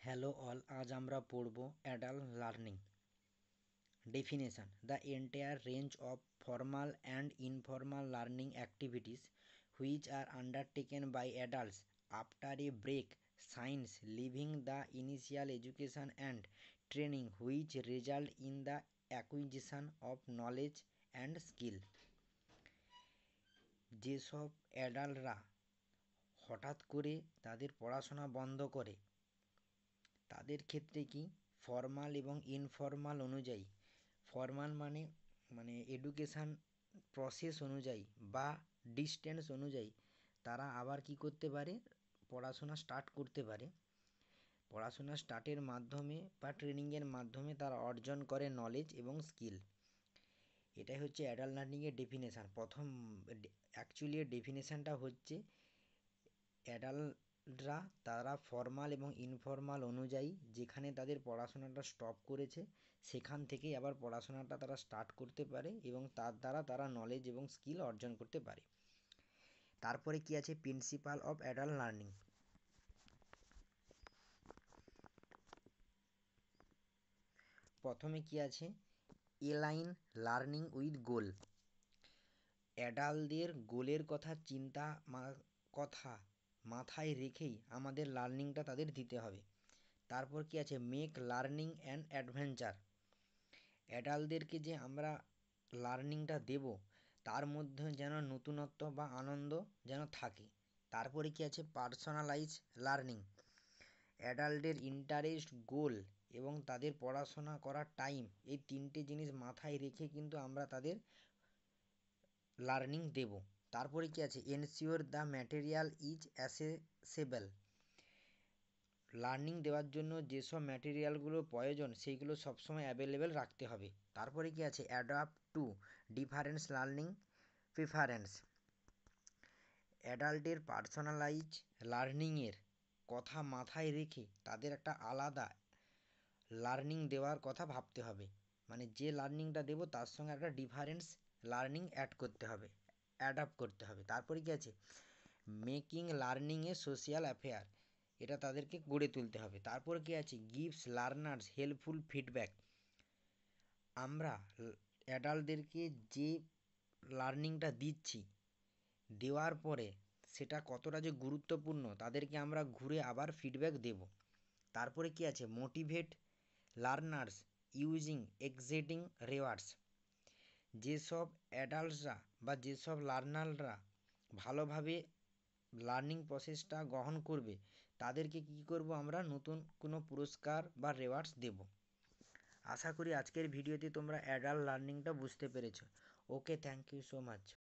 Hello all, আজ আমরা পড়ব adult learning definition. The entire range of formal and informal learning activities which are undertaken by adults after a break since leaving the initial education and training which result in the acquisition of knowledge and skill. যেসব অ্যাডাল্টরা হঠাৎ করে তাদের পড়াশোনা বন্ধ করে তাদের ক্ষেত্রে কি ফর্মাল এবং ইনফর্মাল অনুযায়ী, ফর্মাল মানে এডুকেশান প্রসেস অনুযায়ী বা ডিস্টেন্স অনুযায়ী তারা আবার কি করতে পারে, পড়াশোনা স্টার্ট করতে পারে। পড়াশোনা স্টার্টের মাধ্যমে বা ট্রেনিংয়ের মাধ্যমে তারা অর্জন করে নলেজ এবং স্কিল। এটাই হচ্ছে অ্যাডাল্ট লার্নিংয়ের ডেফিনেশান। প্রথম অ্যাকচুয়ালি এর ডেফিনেশানটা হচ্ছে অ্যাডাল্টরা তারা ফর্মাল এবং ইনফর্মাল অনুযায়ী যেখানে তাদের পড়াশোনাটা স্টপ করেছে সেখান থেকেই আবার পড়াশোনাটা তারা স্টার্ট করতে পারে এবং তার দ্বারা তারা নলেজ এবং স্কিল অর্জন করতে পারে। তারপরে কি আছে, প্রিন্সিপাল অফ অ্যাডাল্ট লার্নিং। প্রথমে কি আছে, এলাইন লার্নিং উইথ গোল। অ্যাডাল্টদের গোলের কথা মাথায় রেখেই আমাদের লার্নিংটা তাদের দিতে হবে। তারপর কি আছে, মেক লার্নিং অ্যান্ড অ্যাডভেঞ্চার। অ্যাডাল্টদেরকে যে আমরা লার্নিংটা দেব তার মধ্যে যেন নতুনত্ব বা আনন্দ যেন থাকে। তারপরে কি আছে, পার্সোনালাইজ লার্নিং। অ্যাডাল্টদের ইন্টারেস্ট, গোল এবং তাদের পড়াশোনা করার টাইম, এই তিনটে জিনিস মাথায় রেখে কিন্তু আমরা তাদের লার্নিং দেব। তারপরে কি আছে, ensure the material is অ্যাসেসেবল। Learning দেওয়ার জন্য যেসব ম্যাটেরিয়ালগুলো প্রয়োজন সেইগুলো সবসময় অ্যাভেলেবেল রাখতে হবে। তারপরে কি আছে, adapt to difference learning preference. অ্যাডাল্টের পার্সোনালাইজ লার্নিংয়ের কথা মাথায় রেখে তাদের একটা আলাদা লার্নিং দেওয়ার কথা ভাবতে হবে। মানে যে লার্নিংটা দেবো তার সঙ্গে একটা ডিফারেন্স লার্নিং অ্যাড করতে হবে, অ্যাডাপ্ট করতে হবে। তারপরে কি আছে, মেকিং লার্নিং এ সোশিয়াল অ্যাফেয়ার। এটা তাদেরকে গড়ে তুলতে হবে। তারপর কি আছে, গিভস লার্নার্স হেল্পফুল ফিডব্যাক। আমরা অ্যাডাল্টদেরকে যে লার্নিংটা দিচ্ছি দেওয়ার পরে সেটা কতটা যে গুরুত্বপূর্ণ তাদেরকে আমরা ঘুরে আবার ফিডব্যাক দেব। তারপরে কি আছে, motivate learners using exciting rewards. যেসব অ্যাডাল্টসরা বা যেসব লার্নাররা ভালোভাবে লার্নিং প্রসেসটা গ্রহণ করবে তাদেরকে কী করব, আমরা নতুন কোনো পুরস্কার বা রিওয়ার্ডস দেব। আশা করি আজকের ভিডিওতে তোমরা অ্যাডাল্ট লার্নিংটা বুঝতে পেরেছো। ওকে, থ্যাংক ইউ সো মাচ।